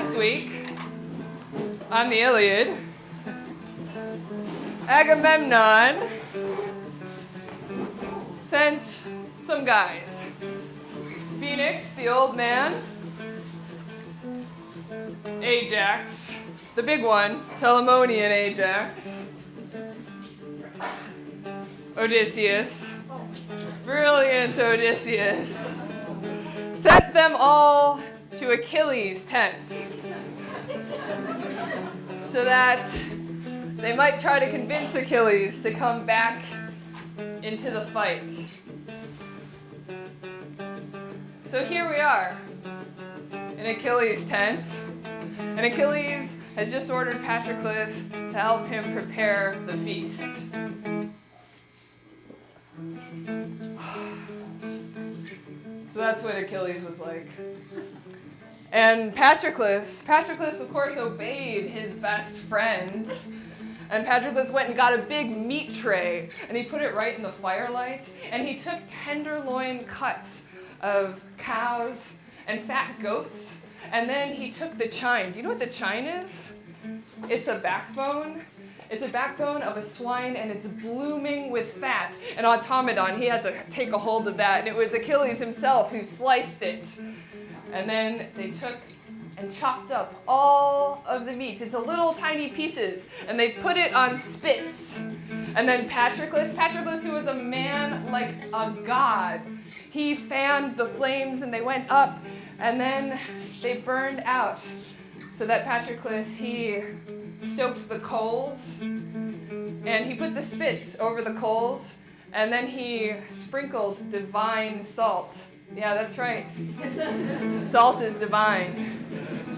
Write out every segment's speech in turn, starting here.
Last week, on the Iliad, Agamemnon sent some guys. Phoenix, the old man, Ajax, the big one, Telamonian Ajax, Odysseus, brilliant Odysseus, sent them all to Achilles' tent so that they might try to convince Achilles to come back into the fight. So here we are in Achilles' tent, and Achilles has just ordered Patroclus to help him prepare the feast. So that's what Achilles was like. And Patroclus, of course, obeyed his best friend. And Patroclus went and got a big meat tray, and he put it right in the firelight, and he took tenderloin cuts of cows and fat goats, and then he took the chine. Do you know what the chine is? It's a backbone. It's a backbone of a swine, and it's blooming with fat. An automaton, he had to take a hold of that, and it was Achilles himself who sliced it. And then they took and chopped up all of the meat into little tiny pieces, and they put it on spits. And then Patroclus, who was a man like a god, he fanned the flames, and they went up, and then they burned out. So that Patroclus, he stoked the coals, and he put the spits over the coals, and then he sprinkled divine salt. Yeah, that's right. Salt is divine.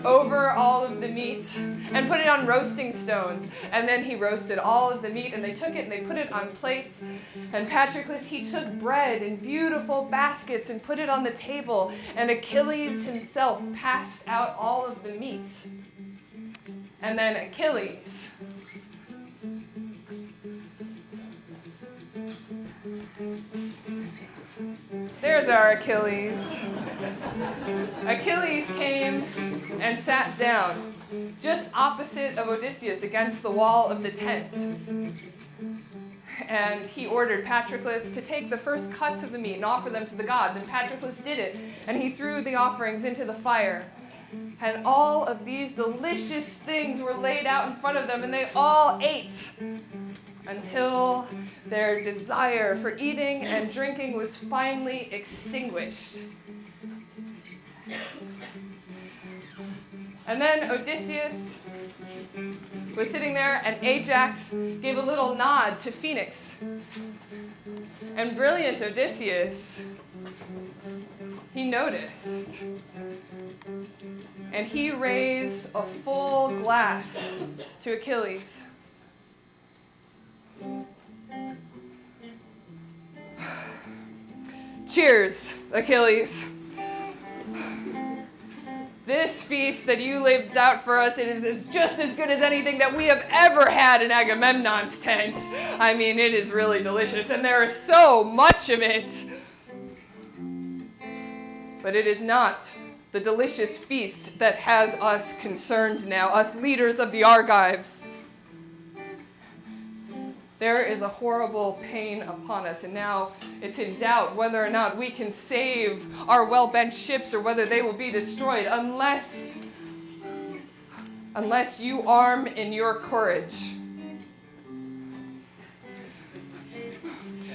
Over all of the meat, and put it on roasting stones. And then he roasted all of the meat, and they took it and they put it on plates. And Patroclus, he took bread in beautiful baskets and put it on the table. And Achilles himself passed out all of the meat. And then Achilles, there's our Achilles. Achilles came and sat down just opposite of Odysseus against the wall of the tent. And he ordered Patroclus to take the first cuts of the meat and offer them to the gods. And Patroclus did it, and he threw the offerings into the fire. And all of these delicious things were laid out in front of them, and they all ate until their desire for eating and drinking was finally extinguished. And then Odysseus was sitting there, and Ajax gave a little nod to Phoenix. And brilliant Odysseus, he noticed. And he raised a full glass to Achilles. Cheers, Achilles. This feast that you laid out for us, it is just as good as anything that we have ever had in Agamemnon's tent. I mean, it is really delicious, and there is so much of it. But it is not the delicious feast that has us concerned now, us leaders of the Argives. There is a horrible pain upon us, and now it's in doubt whether or not we can save our well-bent ships or whether they will be destroyed unless you arm in your courage.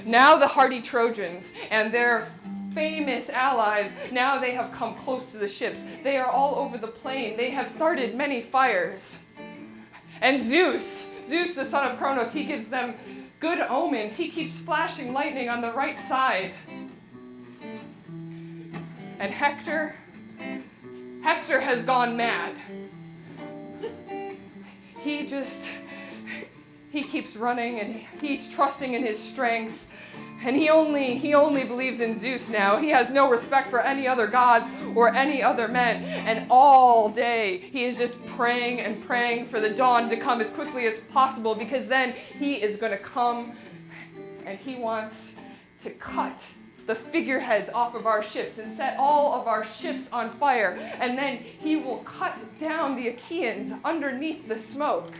Now the hardy Trojans and their famous allies, now they have come close to the ships. They are all over the plain. They have started many fires. And Zeus, the son of Cronos, he gives them good omens. He keeps flashing lightning on the right side. And Hector has gone mad. He keeps running, and he's trusting in his strength. And he only believes in Zeus now. He has no respect for any other gods or any other men. And all day he is just praying and praying for the dawn to come as quickly as possible, because then he is going to come and he wants to cut the figureheads off of our ships and set all of our ships on fire. And then he will cut down the Achaeans underneath the smoke.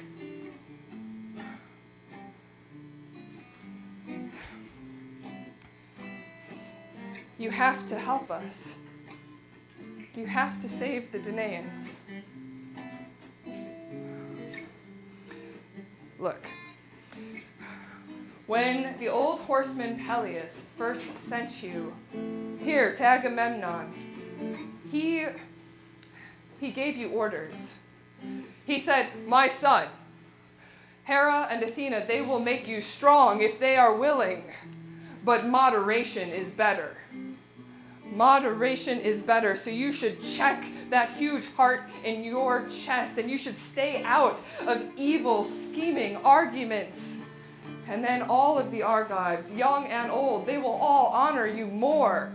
You have to help us. You have to save the Danaans. Look, when the old horseman Peleus first sent you here to Agamemnon, he gave you orders. He said, "My son, Hera and Athena, they will make you strong if they are willing, but moderation is better. Moderation is better, so you should check that huge heart in your chest, and you should stay out of evil, scheming arguments. And then all of the Argives, young and old, they will all honor you more."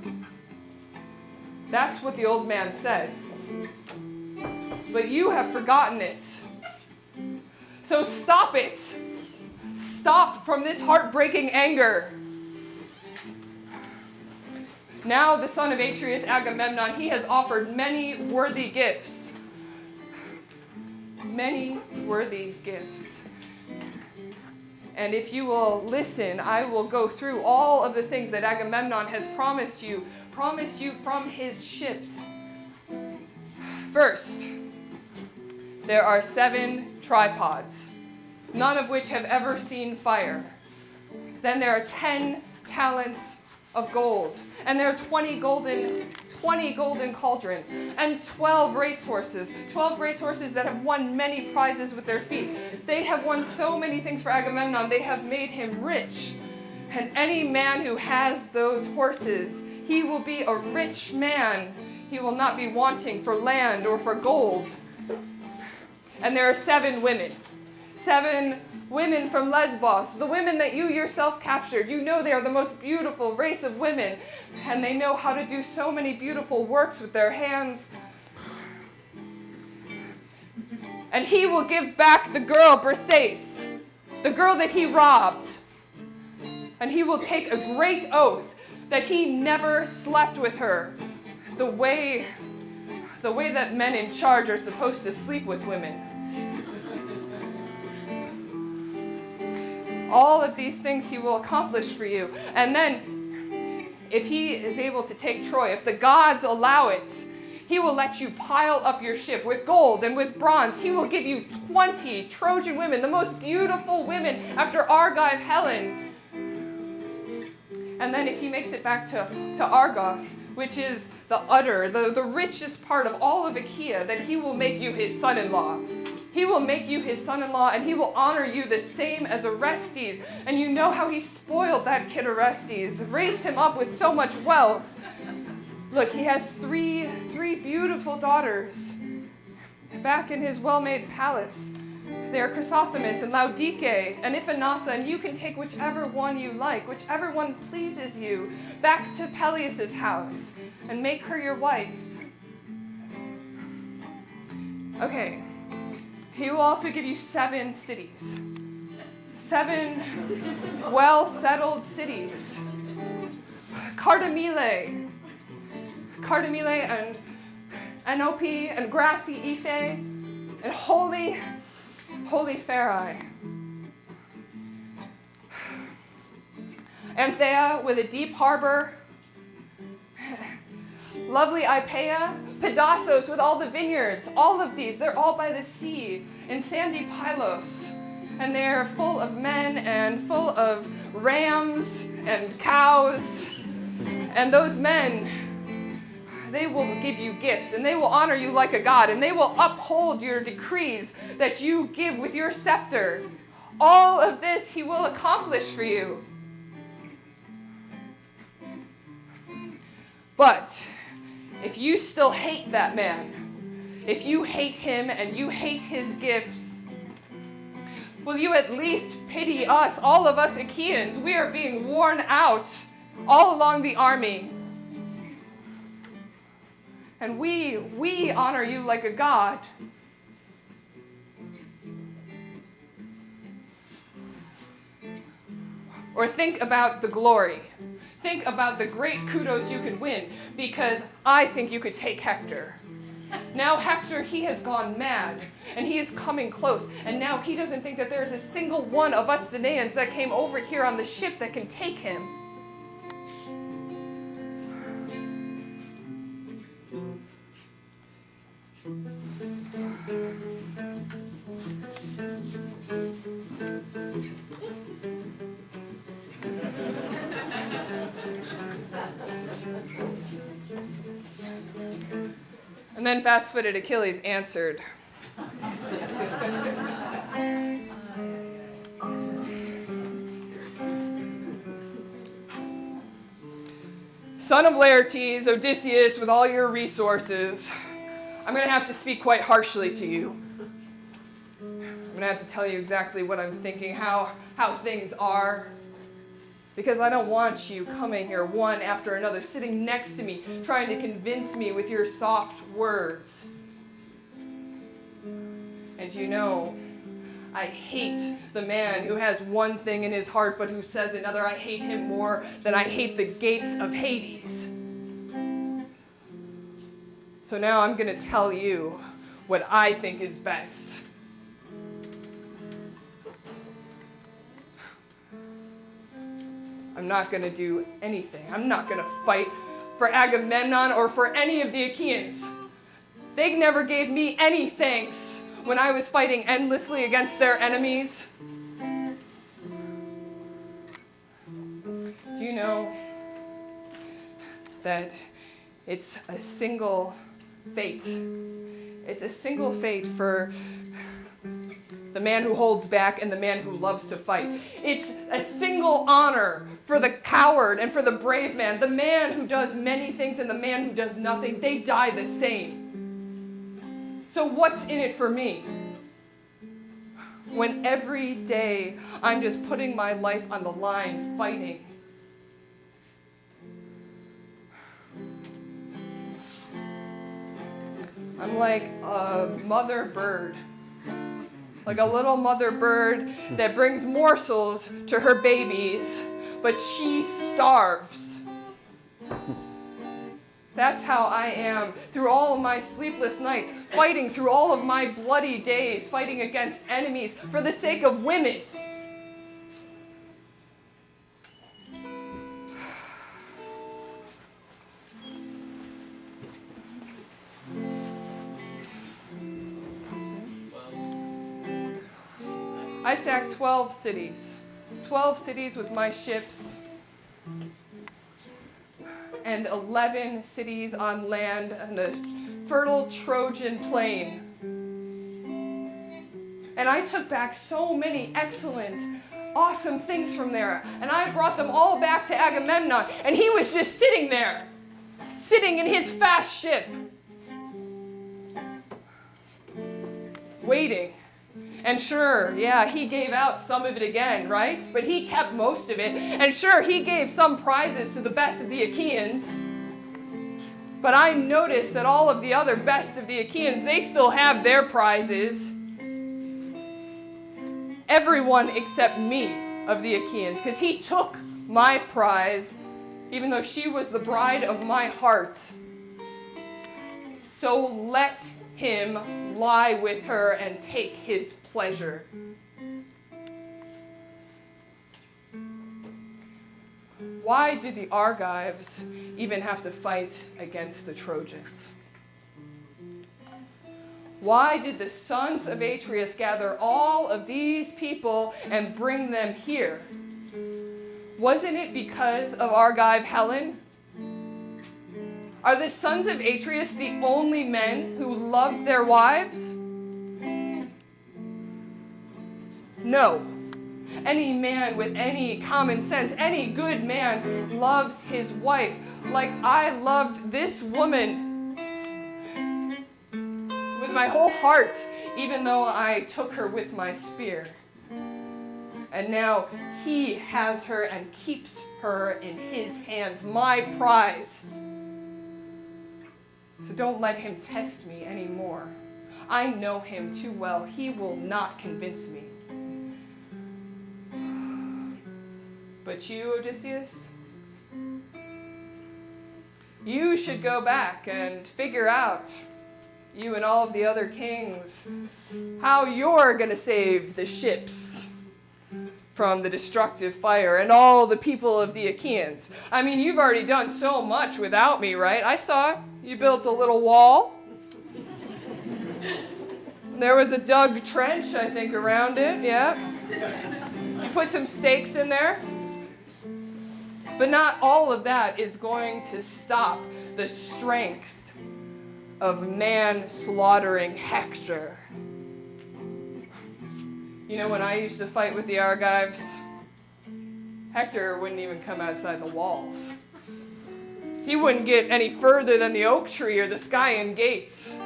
That's what the old man said. But you have forgotten it. So stop it. Stop from this heartbreaking anger. Now the son of Atreus, Agamemnon, he has offered many worthy gifts. Many worthy gifts. And if you will listen, I will go through all of the things that Agamemnon has promised you from his ships. First, there are 7 tripods, none of which have ever seen fire. Then there are 10 talents of gold, and there are 20 golden cauldrons, and 12 racehorses that have won many prizes with their feet. They have won so many things for Agamemnon, they have made him rich. And any man who has those horses, he will be a rich man. He will not be wanting for land or for gold. And there are 7 women. 7 women from Lesbos, the women that you yourself captured. You know they are the most beautiful race of women, and they know how to do so many beautiful works with their hands. And he will give back the girl Briseis, the girl that he robbed. And he will take a great oath that he never slept with her, the way that men in charge are supposed to sleep with women. All of these things he will accomplish for you. And then, if he is able to take Troy, if the gods allow it, he will let you pile up your ship with gold and with bronze. He will give you 20 Trojan women, the most beautiful women after Argive Helen. And then if he makes it back to Argos, which is the richest part of all of Achaea, then he will make you his son-in-law. He will make you his son-in-law, and he will honor you the same as Orestes. And you know how he spoiled that kid Orestes, raised him up with so much wealth. Look, he has three beautiful daughters back in his well-made palace. They are Chrysothemis and Laodike and Iphanasa, and you can take whichever one you like, whichever one pleases you, back to Peleus' house and make her your wife. Okay. He will also give you 7 cities. 7 well-settled cities. Cardamile and Anope and grassy Ife and holy Pharai. Anthea with a deep harbor. Lovely Ipaea, Pedassos with all the vineyards. All of these, they're all by the sea in sandy Pylos. And they're full of men and full of rams and cows. And those men, they will give you gifts, and they will honor you like a god, and they will uphold your decrees that you give with your scepter. All of this he will accomplish for you. But if you still hate that man, if you hate him and you hate his gifts, will you at least pity us, all of us Achaeans? We are being worn out all along the army. And we honor you like a god. Or think about the glory. think about the great kudos you could win, because I think you could take Hector. Now Hector, he has gone mad, and he is coming close, and now he doesn't think that there's a single one of us Danaans that came over here on the ship that can take him. And then fast-footed Achilles answered. Son of Laertes, Odysseus, with all your resources, I'm going to have to speak quite harshly to you. I'm going to have to tell you exactly what I'm thinking, how things are. Because I don't want you coming here one after another, sitting next to me, trying to convince me with your soft words. And you know, I hate the man who has one thing in his heart but who says another. I hate him more than I hate the gates of Hades. So now I'm going to tell you what I think is best. I'm not going to do anything. I'm not going to fight for Agamemnon or for any of the Achaeans. They never gave me any thanks when I was fighting endlessly against their enemies. Do you know that it's a single fate? It's a single fate for the man who holds back and the man who loves to fight. It's a single honor for the coward and for the brave man. The man who does many things and the man who does nothing, they die the same. So what's in it for me? When every day I'm just putting my life on the line, fighting. I'm like a mother bird. Like a little mother bird that brings morsels to her babies, but she starves. That's how I am through all of my sleepless nights, fighting through all of my bloody days, fighting against enemies for the sake of women. I sacked 12 cities. 12 cities with my ships. And 11 cities on land on the fertile Trojan plain. And I took back so many excellent, awesome things from there. And I brought them all back to Agamemnon. And he was just sitting there, sitting in his fast ship, waiting. And sure, yeah, he gave out some of it again, right? But he kept most of it. And sure, he gave some prizes to the best of the Achaeans. But I noticed that all of the other best of the Achaeans, they still have their prizes. Everyone except me of the Achaeans, because he took my prize, even though she was the bride of my heart. So let him lie with her and take his pleasure. Why did the Argives even have to fight against the Trojans? Why did the sons of Atreus gather all of these people and bring them here? Wasn't it because of Argive Helen? Are the sons of Atreus the only men who love their wives? No. Any man with any common sense, any good man loves his wife like I loved this woman with my whole heart, even though I took her with my spear. And now he has her and keeps her in his hands, my prize. So don't let him test me anymore. I know him too well. He will not convince me. But you, Odysseus, You should go back and figure out, you and all of the other kings, how you're going to save the ships from the destructive fire and all the people of the Achaeans. I mean, you've already done so much without me, right? I saw you built a little wall. There was a dug trench, I think, around it, yeah. You put some stakes in there. But not all of that is going to stop the strength of man slaughtering Hector. You know, when I used to fight with the Argives, Hector wouldn't even come outside the walls. He wouldn't get any further than the oak tree or the Skyan gates.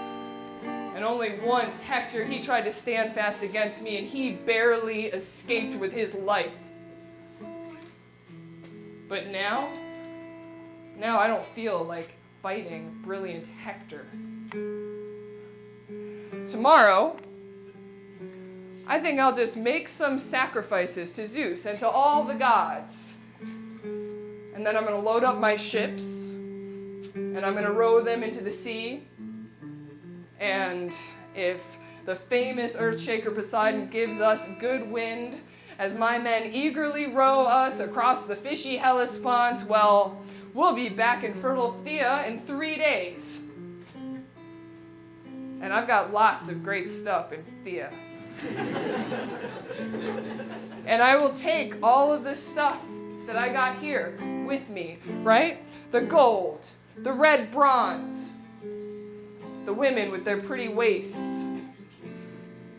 And only once, Hector, he tried to stand fast against me, and he barely escaped with his life. But now I don't feel like fighting brilliant Hector. Tomorrow, I think I'll just make some sacrifices to Zeus and to all the gods. And then I'm going to load up my ships, and I'm going to row them into the sea. And if the famous Earthshaker Poseidon gives us good wind, as my men eagerly row us across the fishy Hellespont, well, we'll be back in fertile Phthia in 3 days. And I've got lots of great stuff in Phthia. And I will take all of this stuff that I got here with me, right? The gold, the red bronze, the women with their pretty waists,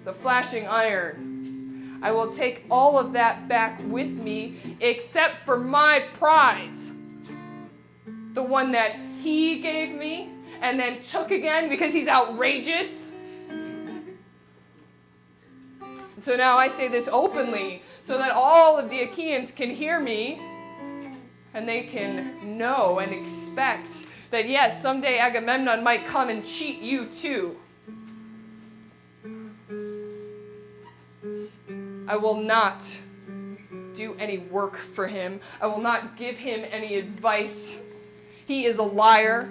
the flashing iron. I will take all of that back with me, except for my prize. The one that he gave me and then took again because he's outrageous. So now I say this openly so that all of the Achaeans can hear me and they can know and expect that yes, someday Agamemnon might come and cheat you too. I will not do any work for him. I will not give him any advice. He is a liar.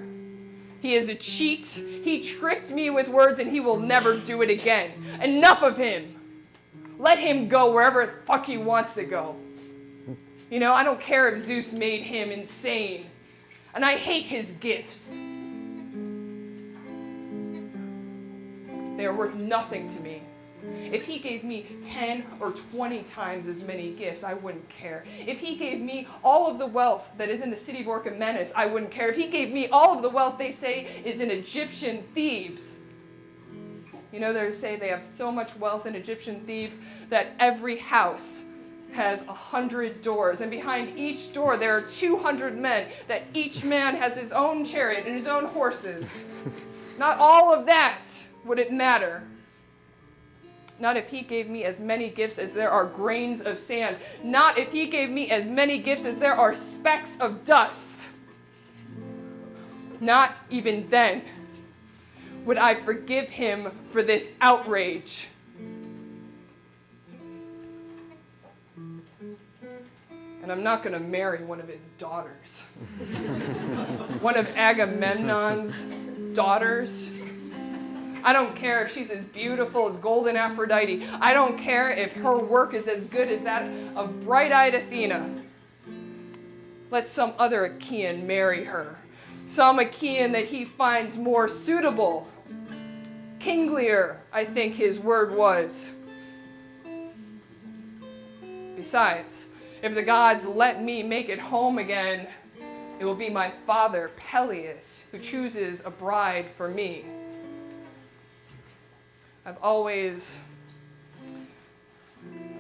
He is a cheat. He tricked me with words and he will never do it again. Enough of him. Let him go wherever the fuck he wants to go. You know, I don't care if Zeus made him insane. And I hate his gifts. They are worth nothing to me. If he gave me 10 or 20 times as many gifts, I wouldn't care. If he gave me all of the wealth that is in the city of Orchomenus, I wouldn't care. If he gave me all of the wealth they say is in Egyptian Thebes. You know, they say they have so much wealth in Egyptian Thebes that every house has 100 doors, and behind each door there are 200 men, that each man has his own chariot and his own horses. Not all of that would it matter. Not if he gave me as many gifts as there are grains of sand. Not if he gave me as many gifts as there are specks of dust. Not even then would I forgive him for this outrage. And I'm not going to marry one of his daughters. One of Agamemnon's daughters. I don't care if she's as beautiful as golden Aphrodite. I don't care if her work is as good as that of bright-eyed Athena. Let some other Achaean marry her. Some Achaean that he finds more suitable. Kinglier, I think his word was. Besides, if the gods let me make it home again, it will be my father, Peleus, who chooses a bride for me. I've always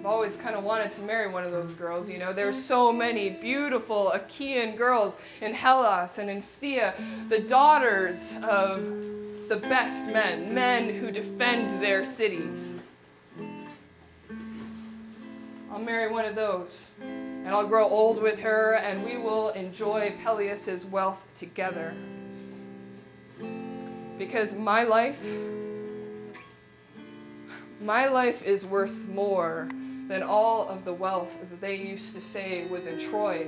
kind of wanted to marry one of those girls, you know. There's so many beautiful Achaean girls in Hellas and in Phthia, the daughters of the best men, men who defend their cities. I'll marry one of those, and I'll grow old with her, and we will enjoy Peleus' wealth together. Because my life is worth more than all of the wealth that they used to say was in Troy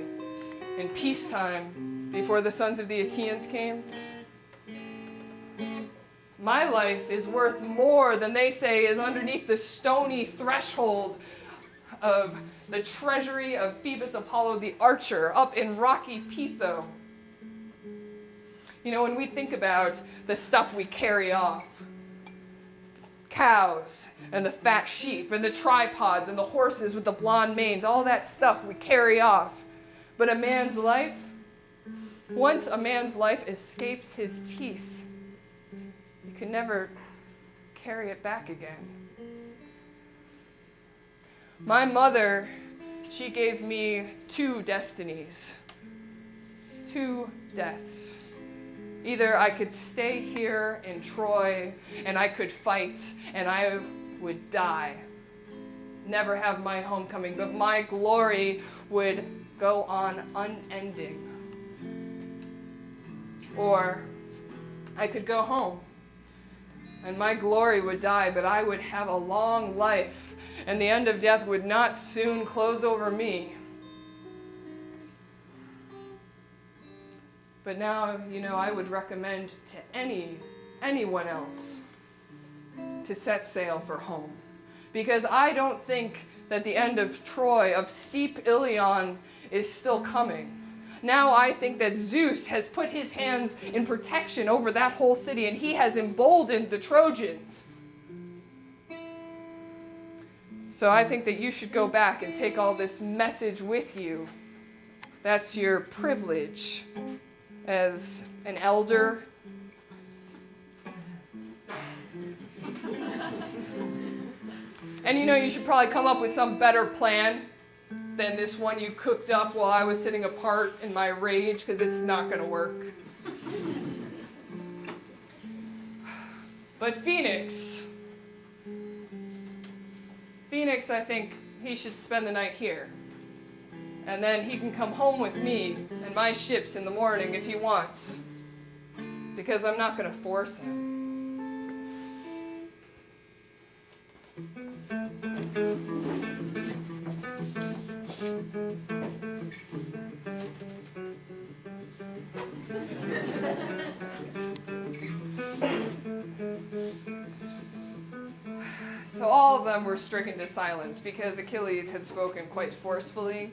in peacetime before the sons of the Achaeans came. My life is worth more than they say is underneath the stony threshold of the treasury of Phoebus Apollo the archer up in rocky Pytho. You know, when we think about the stuff we carry off, cows and the fat sheep and the tripods and the horses with the blonde manes, all that stuff we carry off. But a man's life, once a man's life escapes his teeth, you can never carry it back again. My mother, she gave me 2 destinies, 2 deaths. Either I could stay here in Troy and I could fight and I would die, never have my homecoming, but my glory would go on unending. Or I could go home and my glory would die, but I would have a long life and the end of death would not soon close over me. But now, you know, I would recommend to anyone else to set sail for home. Because I don't think that the end of Troy, of steep Ilion, is still coming. Now I think that Zeus has put his hands in protection over that whole city and he has emboldened the Trojans. So I think that you should go back and take all this message with you. That's your privilege as an elder. And you know, you should probably come up with some better plan than this one you cooked up while I was sitting apart in my rage, because it's not going to work. But Phoenix, I think he should spend the night here. And then he can come home with me and my ships in the morning if he wants. Because I'm not going to force him. So all of them were stricken to silence because Achilles had spoken quite forcefully.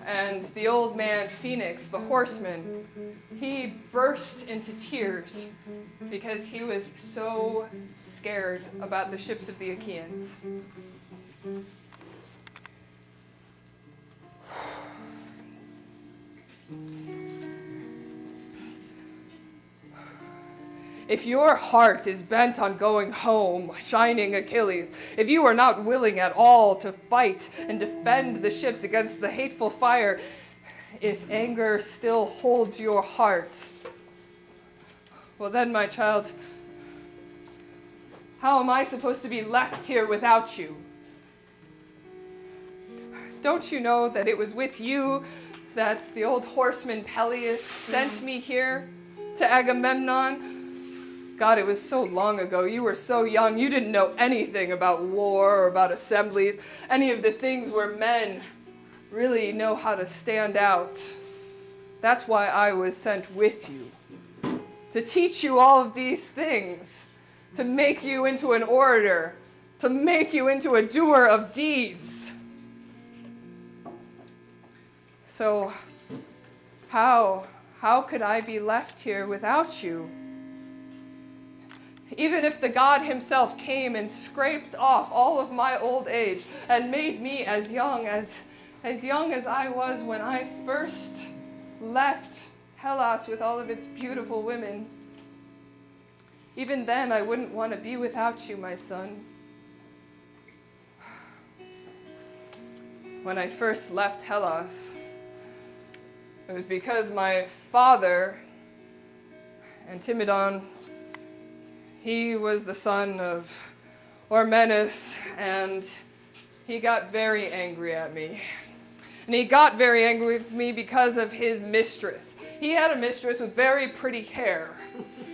And the old man Phoenix, the horseman, he burst into tears because he was so scared about the ships of the Achaeans. If your heart is bent on going home, shining Achilles, if you are not willing at all to fight and defend the ships against the hateful fire, if anger still holds your heart, well then, my child, how am I supposed to be left here without you? Don't you know that it was with you that the old horseman Peleus sent me here to Agamemnon? God, it was so long ago. You were so young. You didn't know anything about war or about assemblies, any of the things where men really know how to stand out. That's why I was sent with you, to teach you all of these things, to make you into an orator, to make you into a doer of deeds. So how could I be left here without you? Even if the God himself came and scraped off all of my old age and made me as young as I was when I first left Hellas with all of its beautiful women, even then I wouldn't want to be without you, my son. When I first left Hellas, it was because my father, Antimedon, he was the son of Ormenus, and he got very angry at me. And he got very angry with me because of his mistress. He had a mistress with very pretty hair,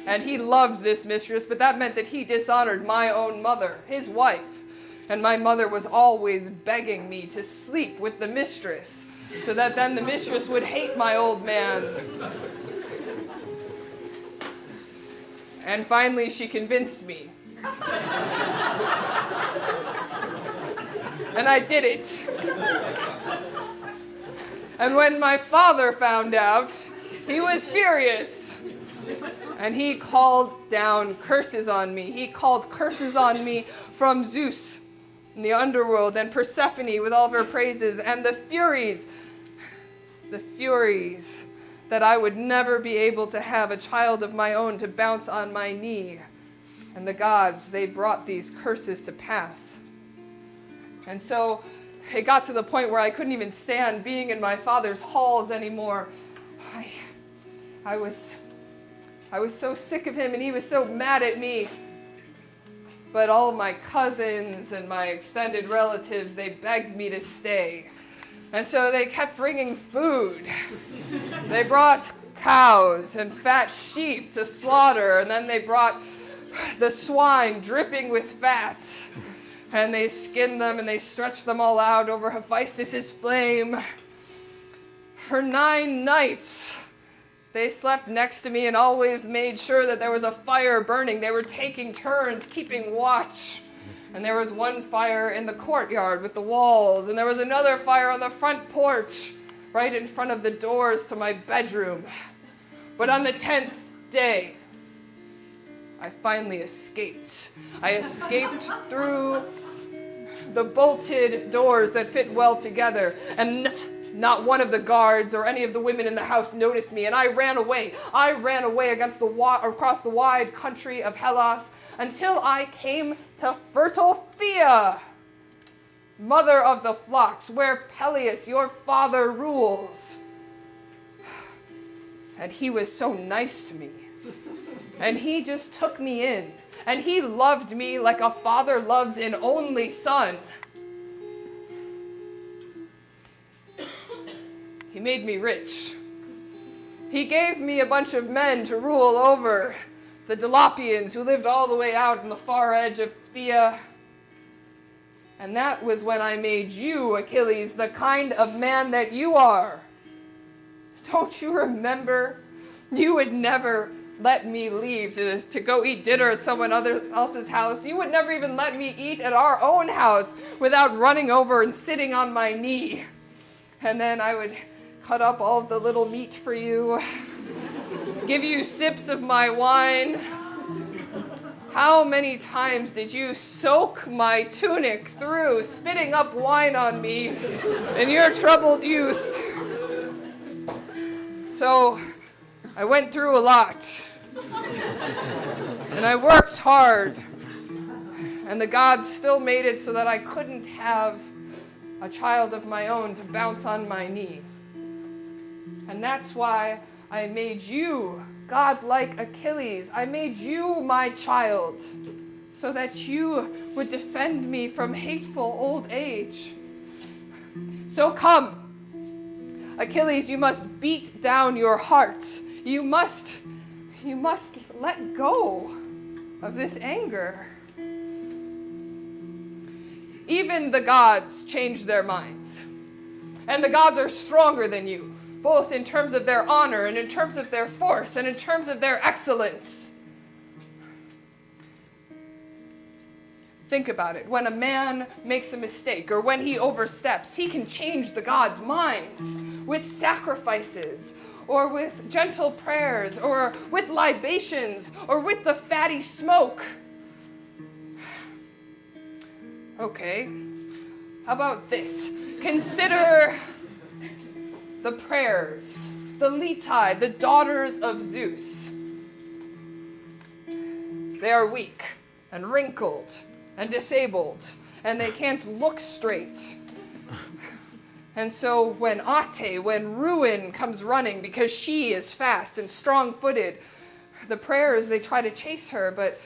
and he loved this mistress, but that meant that he dishonored my own mother, his wife. And my mother was always begging me to sleep with the mistress. so that then the mistress would hate my old man. And finally, she convinced me. And I did it. And when my father found out, he was furious. And he called down curses on me. He called curses on me from Zeus in the underworld, and Persephone with all of her praises, and the Furies that I would never be able to have a child of my own to bounce on my knee. And the gods, they brought these curses to pass. And so it got to the point where I couldn't even stand being in my father's halls anymore. I was so sick of him, and he was so mad at me. But all of my cousins and my extended relatives, they begged me to stay. And so they kept bringing food. They brought cows and fat sheep to slaughter, and then they brought the swine dripping with fat. And they skinned them and they stretched them all out over Hephaestus' flame. For 9 nights, they slept next to me and always made sure that there was a fire burning. They were taking turns keeping watch. And there was one fire in the courtyard with the walls, and there was another fire on the front porch, right in front of the doors to my bedroom. But on the 10th day, I finally escaped. I escaped through the bolted doors that fit well together, and not one of the guards or any of the women in the house noticed me, and I ran away. I ran away across the wide country of Hellas until I came to fertile Thea, mother of the flocks, where Peleus, your father, rules. And he was so nice to me. And he just took me in. And he loved me like a father loves an only son. He made me rich. He gave me a bunch of men to rule over the Dolopians, who lived all the way out on the far edge of Thea. And that was when I made you, Achilles, the kind of man that you are. Don't you remember? You would never let me leave to go eat dinner at someone else's house. You would never even let me eat at our own house without running over and sitting on my knee. And then I would cut up all of the little meat for you, give you sips of my wine. How many times did you soak my tunic through, spitting up wine on me in your troubled youth? So I went through a lot, and I worked hard, and the gods still made it so that I couldn't have a child of my own to bounce on my knee. And that's why I made you, God-like Achilles. I made you my child, so that you would defend me from hateful old age. So come, Achilles, you must beat down your heart. You must let go of this anger. Even the gods change their minds. And the gods are stronger than you, both in terms of their honor and in terms of their force and in terms of their excellence. Think about it. When a man makes a mistake or when he oversteps, he can change the gods' minds with sacrifices or with gentle prayers or with libations or with the fatty smoke. Okay, how about this? Consider the prayers, the Litae, the daughters of Zeus. They are weak and wrinkled and disabled, and they can't look straight. And so when Ruin comes running because she is fast and strong-footed, the prayers, they try to chase her, but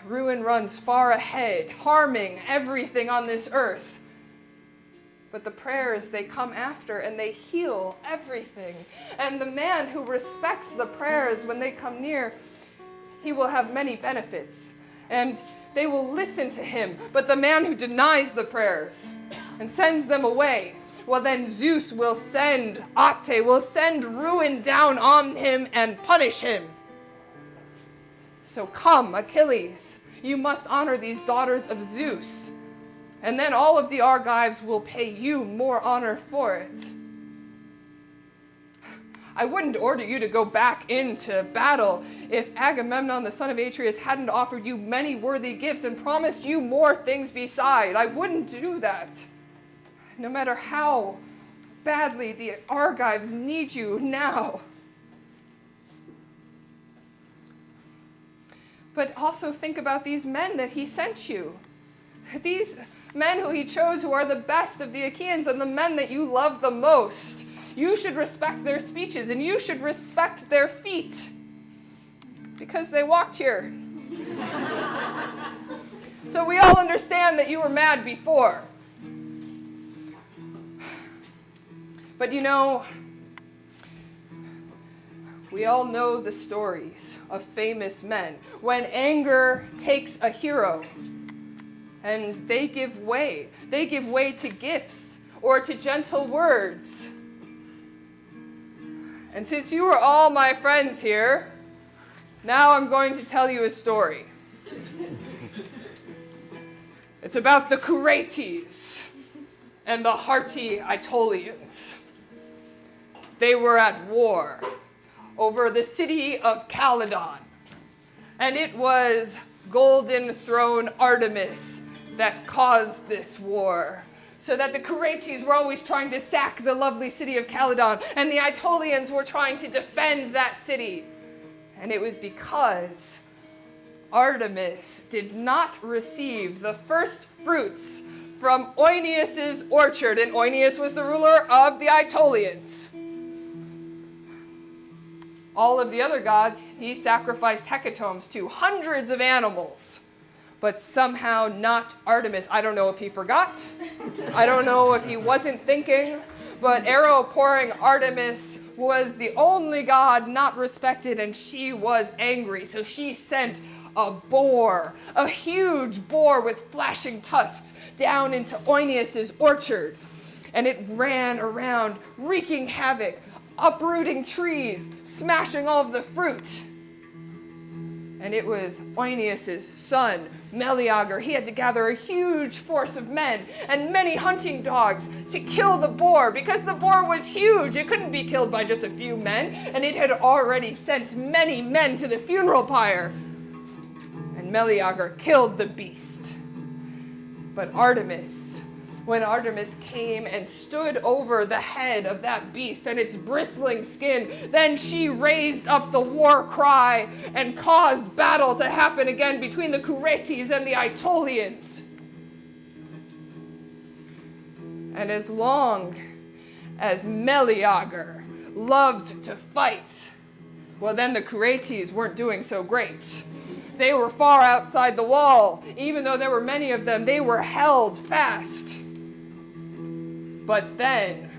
Ruin runs far ahead, harming everything on this earth. But the prayers, they come after and they heal everything. And the man who respects the prayers when they come near, he will have many benefits. And they will listen to him. But the man who denies the prayers and sends them away well then Zeus will send ruin down on him and punish him. So come, Achilles, you must honor these daughters of Zeus, and then all of the Argives will pay you more honor for it. I wouldn't order you to go back into battle if Agamemnon, the son of Atreus, hadn't offered you many worthy gifts and promised you more things beside. I wouldn't do that. No matter how badly the Argives need you now. But also think about these men that he sent you. These men who he chose, who are the best of the Achaeans and the men that you love the most. You should respect their speeches, and you should respect their feet, because they walked here. So we all understand that you were mad before. But you know, we all know the stories of famous men when anger takes a hero and they give way. They give way to gifts or to gentle words. And since you are all my friends here, now I'm going to tell you a story. It's about the Curetes and the hardy Aetolians. They were at war over the city of Calydon, and it was Golden Throne Artemis that caused this war. So that the Curetes were always trying to sack the lovely city of Calydon, and the Aetolians were trying to defend that city. And it was because Artemis did not receive the first fruits from Oeneus' orchard, and Oeneus was the ruler of the Aetolians. All of the other gods he sacrificed hecatombs to, hundreds of animals. But somehow not Artemis. I don't know if he forgot. I don't know if he wasn't thinking. But arrow-pouring Artemis was the only god not respected, and she was angry. So she sent a boar, a huge boar with flashing tusks, down into Oeneus' orchard. And it ran around, wreaking havoc, uprooting trees, smashing all of the fruit. And it was Oeneus' son, Meleager. He had to gather a huge force of men and many hunting dogs to kill the boar, because the boar was huge. It couldn't be killed by just a few men, and it had already sent many men to the funeral pyre. And Meleager killed the beast. But when Artemis came and stood over the head of that beast and its bristling skin, then she raised up the war cry and caused battle to happen again between the Curetes and the Aetolians. And as long as Meleager loved to fight, well, then the Curetes weren't doing so great. They were far outside the wall. Even though there were many of them, they were held fast. But then,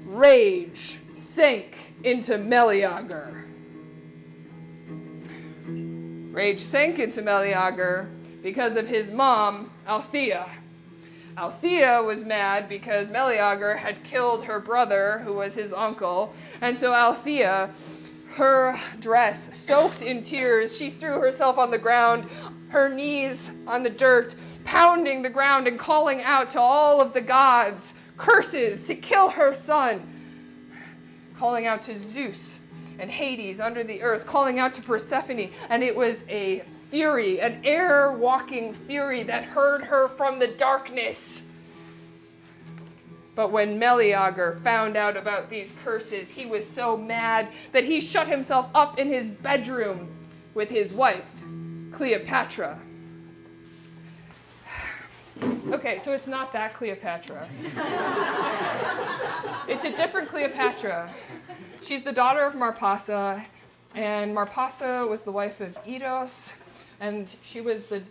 rage sank into Meleager. Rage sank into Meleager because of his mom, Althea. Althea was mad because Meleager had killed her brother, who was his uncle, and so Althea, her dress soaked in tears, she threw herself on the ground, her knees on the dirt, pounding the ground and calling out to all of the gods curses to kill her son, calling out to Zeus and Hades under the earth, calling out to Persephone, and it was a fury, an air-walking fury that heard her from the darkness. But when Meleager found out about these curses, he was so mad that he shut himself up in his bedroom with his wife, Cleopatra. Okay, so it's not that Cleopatra. It's a different Cleopatra. She's the daughter of Marpessa, and Marpessa was the wife of Eidos, and she was the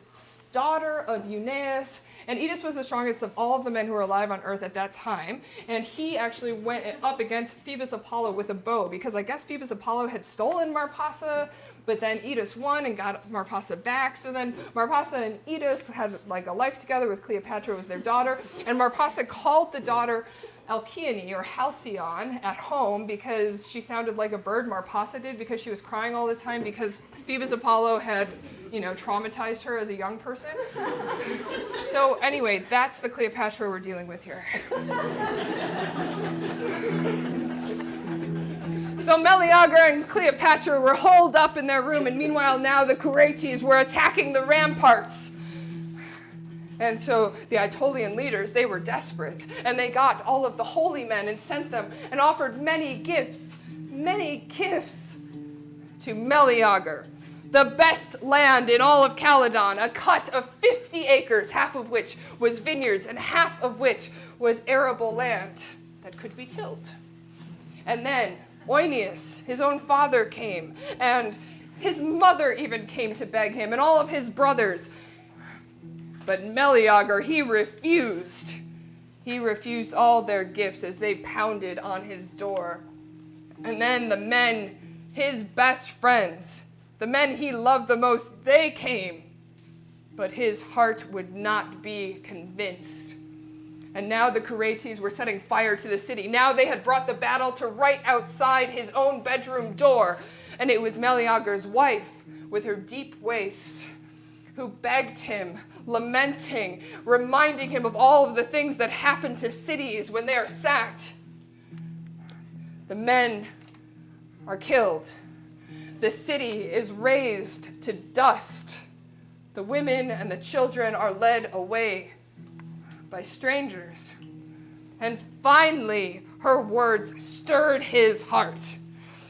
daughter of Eunaeus. And Eetus was the strongest of all of the men who were alive on earth at that time. And he actually went up against Phoebus Apollo with a bow, because I guess Phoebus Apollo had stolen Marpessa, but then Eetus won and got Marpessa back. So then Marpessa and Eetus had like a life together with Cleopatra was their daughter. And Marpessa called the daughter Alcyone or Halcyon at home because she sounded like a bird. Marpessa did because she was crying all the time because Phoebus Apollo had, traumatized her as a young person. So anyway, that's the Cleopatra we're dealing with here. So Meleager and Cleopatra were holed up in their room, and meanwhile now the Curetes were attacking the ramparts. And so the Aetolian leaders, they were desperate, and they got all of the holy men and sent them and offered many gifts to Meleager. The best land in all of Caledon, a cut of 50 acres, half of which was vineyards and half of which was arable land that could be tilled. And then Oeneus, his own father, came, and his mother even came to beg him, and all of his brothers. But Meleager, he refused. He refused all their gifts as they pounded on his door. And then the men, his best friends, the men he loved the most, they came. But his heart would not be convinced. And now the Curetes were setting fire to the city. Now they had brought the battle to right outside his own bedroom door. And it was Meleager's wife with her deep waist who begged him, lamenting, reminding him of all of the things that happen to cities when they are sacked. The men are killed. The city is razed to dust. The women and the children are led away by strangers. And finally, her words stirred his heart.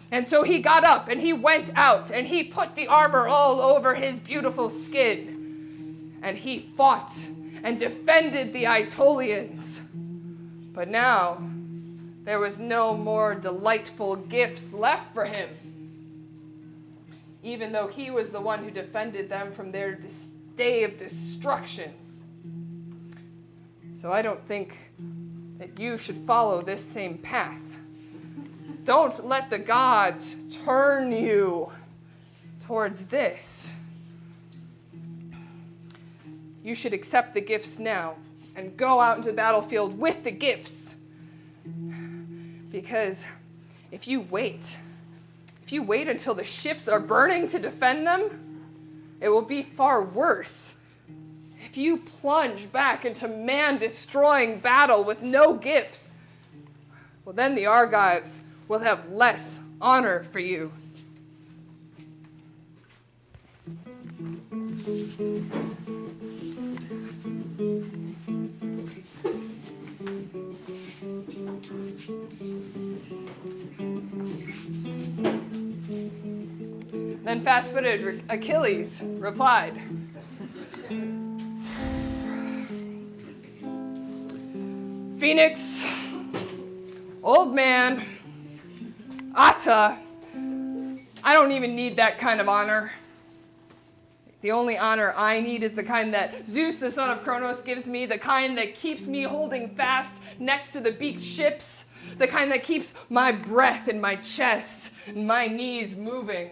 And so he got up and he went out and he put the armor all over his beautiful skin. And he fought and defended the Aetolians. But now there was no more delightful gifts left for him, even though he was the one who defended them from their day of destruction. So I don't think that you should follow this same path. Don't let the gods turn you towards this. You should accept the gifts now and go out into the battlefield with the gifts. Because if you wait until the ships are burning to defend them, it will be far worse. If you plunge back into man-destroying battle with no gifts, well, then the Argives will have less honor for you. Then fast-footed Achilles replied, Phoenix, old man, Atta, I don't even need that kind of honor. The only honor I need is the kind that Zeus, the son of Kronos, gives me, the kind that keeps me holding fast next to the beaked ships, the kind that keeps my breath in my chest and my knees moving.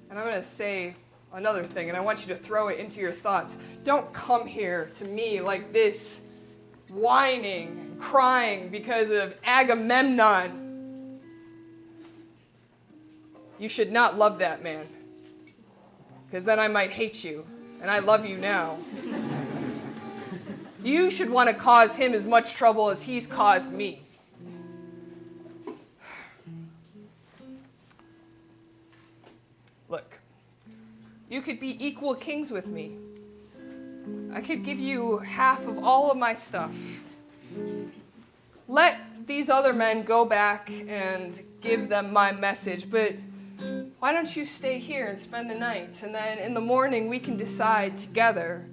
And I'm going to say another thing, and I want you to throw it into your thoughts. Don't come here to me like this, whining, crying because of Agamemnon. You should not love that man, because then I might hate you, and I love you now. You should want to cause him as much trouble as he's caused me. Look, you could be equal kings with me. I could give you half of all of my stuff. Let these other men go back and give them my message, but why don't you stay here and spend the night, and then in the morning we can decide together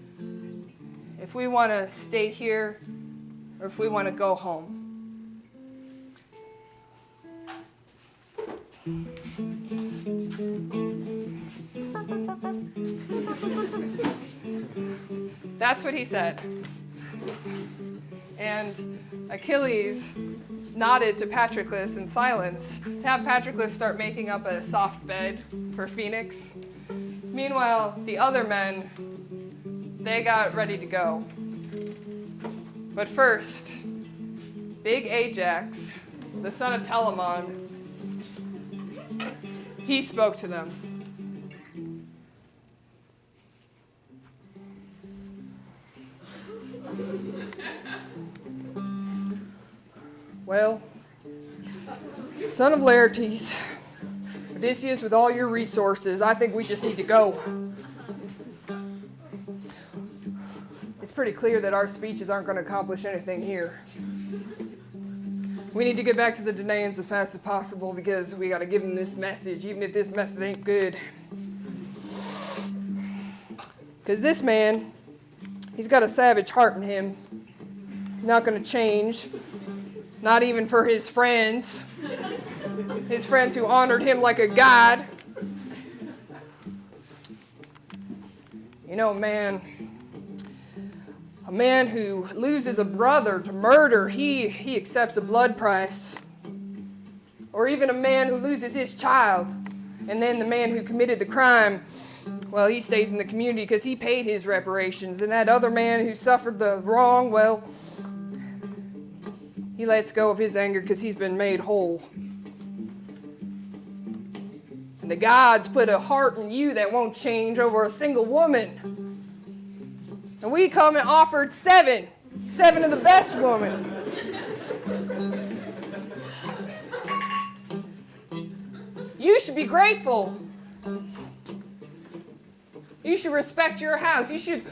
if we want to stay here or if we want to go home. That's what he said. And Achilles nodded to Patroclus in silence to have Patroclus start making up a soft bed for Phoenix. Meanwhile, the other men, they got ready to go. But first, big Ajax, the son of Telamon, he spoke to them. Well, son of Laertes, Odysseus, with all your resources, I think we just need to go. It's pretty clear that our speeches aren't going to accomplish anything here. We need to get back to the Danaans as fast as possible because we got to give them this message, even if this message ain't good. Because this man, he's got a savage heart in him. He's not going to change. Not even for his friends who honored him like a god. You know, a man who loses a brother to murder, he accepts a blood price. Or even a man who loses his child, and then the man who committed the crime, well, he stays in the community because he paid his reparations. And that other man who suffered the wrong, well, he lets go of his anger because he's been made whole. And the gods put a heart in you that won't change over a single woman. And we come and offered seven of the best women. You should be grateful. You should respect your house. You should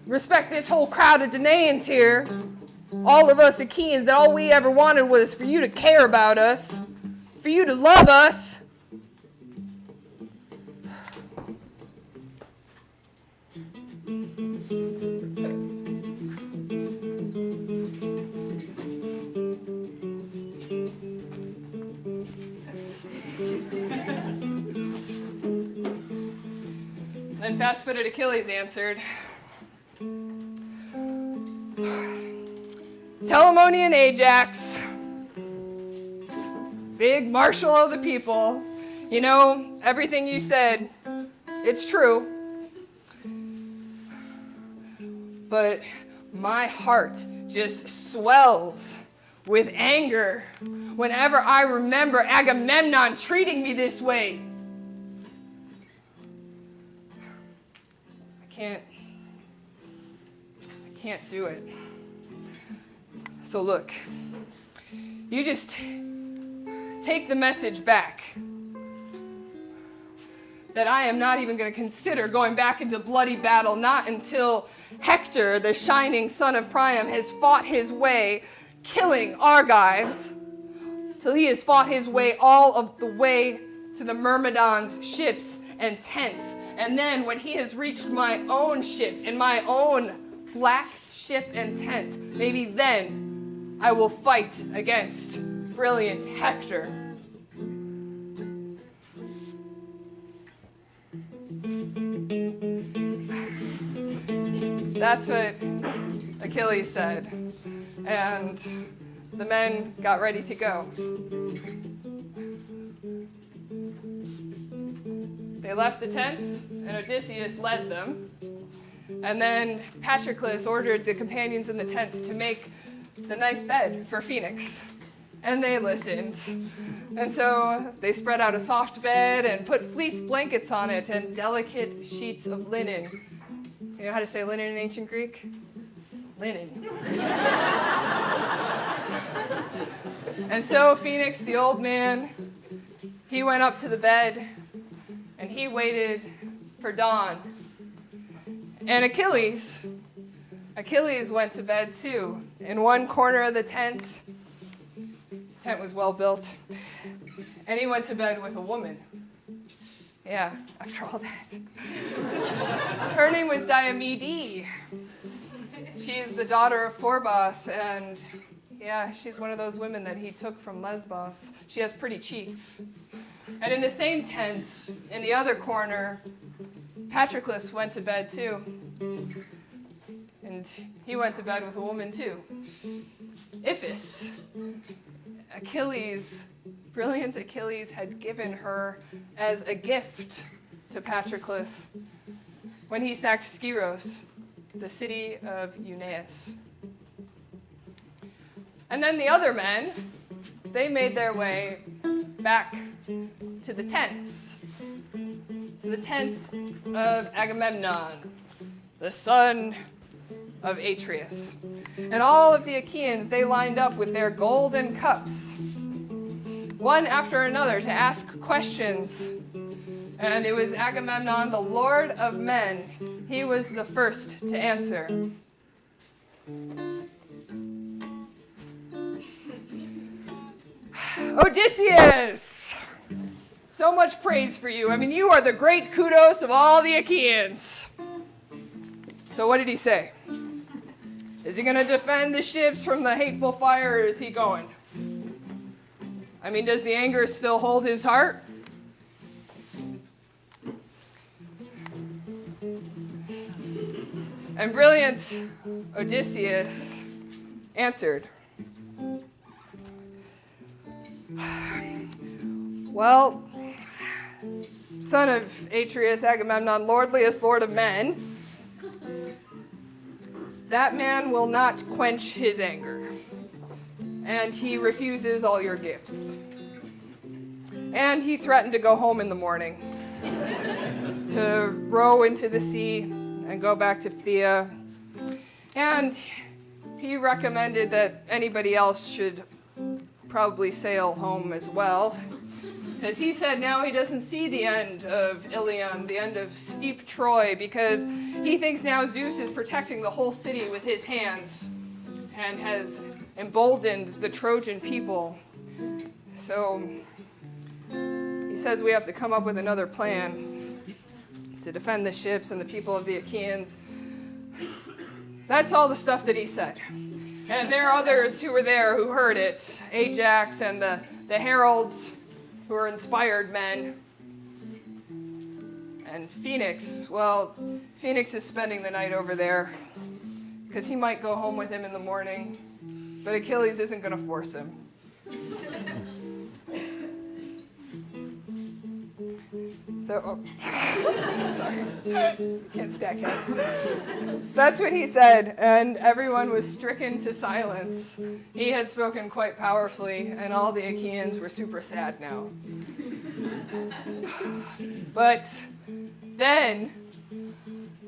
respect this whole crowd of Danaans here. All of us Achaeans, that all we ever wanted was for you to care about us, for you to love us. Then fast-footed Achilles answered, Telamonian Ajax, big marshal of the people, you know, everything you said, it's true. But my heart just swells with anger whenever I remember Agamemnon treating me this way. I can't do it. So look, you just take the message back that I am not even going to consider going back into bloody battle, not until Hector, the shining son of Priam, has fought his way, killing Argives, till he has fought his way all of the way to the Myrmidons' ships and tents. And then when he has reached my own ship and my own black ship and tent, maybe then I will fight against brilliant Hector. That's what Achilles said. And the men got ready to go. They left the tents, and Odysseus led them. And then Patroclus ordered the companions in the tents to make the nice bed for Phoenix. And they listened. And so they spread out a soft bed and put fleece blankets on it and delicate sheets of linen. You know how to say linen in ancient Greek? Linen. And so Phoenix, the old man, he went up to the bed and he waited for dawn. And Achilles went to bed too. In one corner of the tent was well built, and he went to bed with a woman. Yeah, after all that. Her name was Diomede. She's the daughter of Phorbas, and yeah, she's one of those women that he took from Lesbos. She has pretty cheeks. And in the same tent, in the other corner, Patroclus went to bed too. And he went to bed with a woman too. Iphis. Brilliant Achilles had given her as a gift to Patroclus when he sacked Skyros, the city of Eunaeus. And then the other men, they made their way back to the tents of Agamemnon, the son of Atreus. And all of the Achaeans, they lined up with their golden cups, one after another, to ask questions. And it was Agamemnon, the Lord of men. He was the first to answer. Odysseus! So much praise for you. I mean, you are the great kudos of all the Achaeans. So what did he say? Is he going to defend the ships from the hateful fire, or is he going? I mean, does the anger still hold his heart? And brilliant Odysseus answered, well, son of Atreus, Agamemnon, lordliest lord of men, that man will not quench his anger, and he refuses all your gifts. And he threatened to go home in the morning, to row into the sea and go back to Phthia. And he recommended that anybody else should probably sail home as well, because he said now he doesn't see the end of Ilion, the end of steep Troy, because he thinks now Zeus is protecting the whole city with his hands and has emboldened the Trojan people. So he says we have to come up with another plan to defend the ships and the people of the Achaeans. That's all the stuff that he said. And there are others who were there who heard it. Ajax and the heralds, who are inspired men. And Phoenix, well, Phoenix is spending the night over there because he might go home with him in the morning, but Achilles isn't going to force him. So, sorry, can't stack heads. That's what he said, and everyone was stricken to silence. He had spoken quite powerfully, and all the Achaeans were super sad now. But then,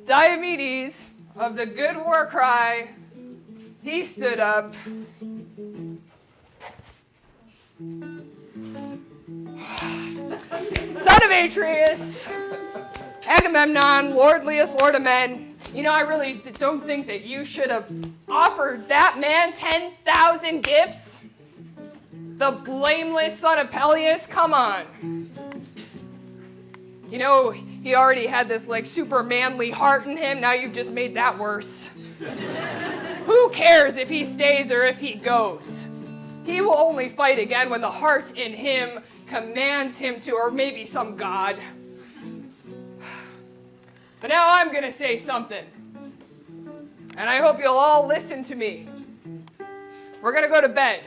Diomedes, of the good war cry, he stood up. Son of Atreus, Agamemnon, lordliest lord of men, you know, I really don't think that you should have offered that man 10,000 gifts. The blameless son of Peleus, come on. You know, he already had this like super manly heart in him. Now you've just made that worse. Who cares if he stays or if he goes? He will only fight again when the heart in him commands him to, or maybe some god. But now I'm going to say something. And I hope you'll all listen to me. We're going to go to bed.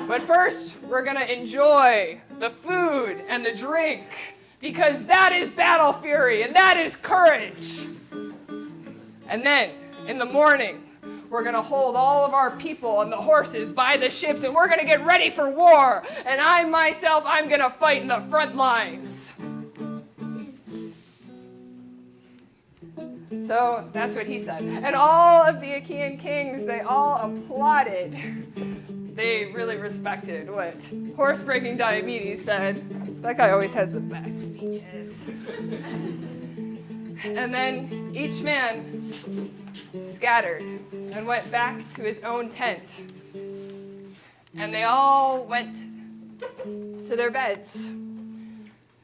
But first, we're going to enjoy the food and the drink, because that is battle fury and that is courage. And then, in the morning, we're going to hold all of our people and the horses by the ships, and we're going to get ready for war. And I myself, I'm going to fight in the front lines. So that's what he said. And all of the Achaean kings, they all applauded. They really respected what horse-breaking Diomedes said. That guy always has the best speeches. And then each man scattered and went back to his own tent. And they all went to their beds.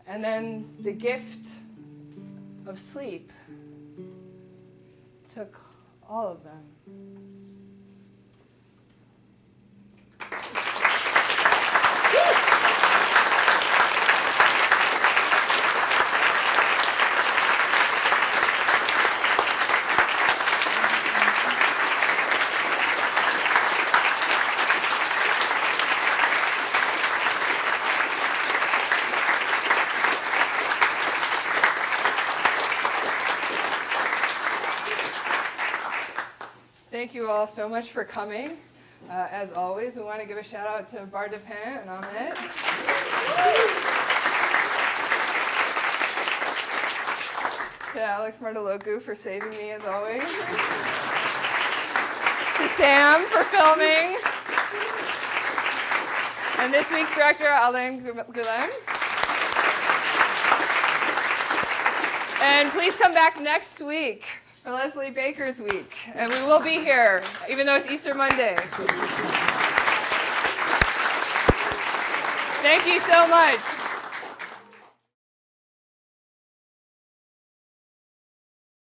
And then the gift of sleep took all of them. all so much for coming. As always, we want to give a shout out to Bar Depin and Ahmed. To Alex Martalogu for saving me as always. To Sam for filming. And this week's director, Alain Goulem. And please come back next week for Leslie Baker's week. And we will be here, even though it's Easter Monday. Thank you so much.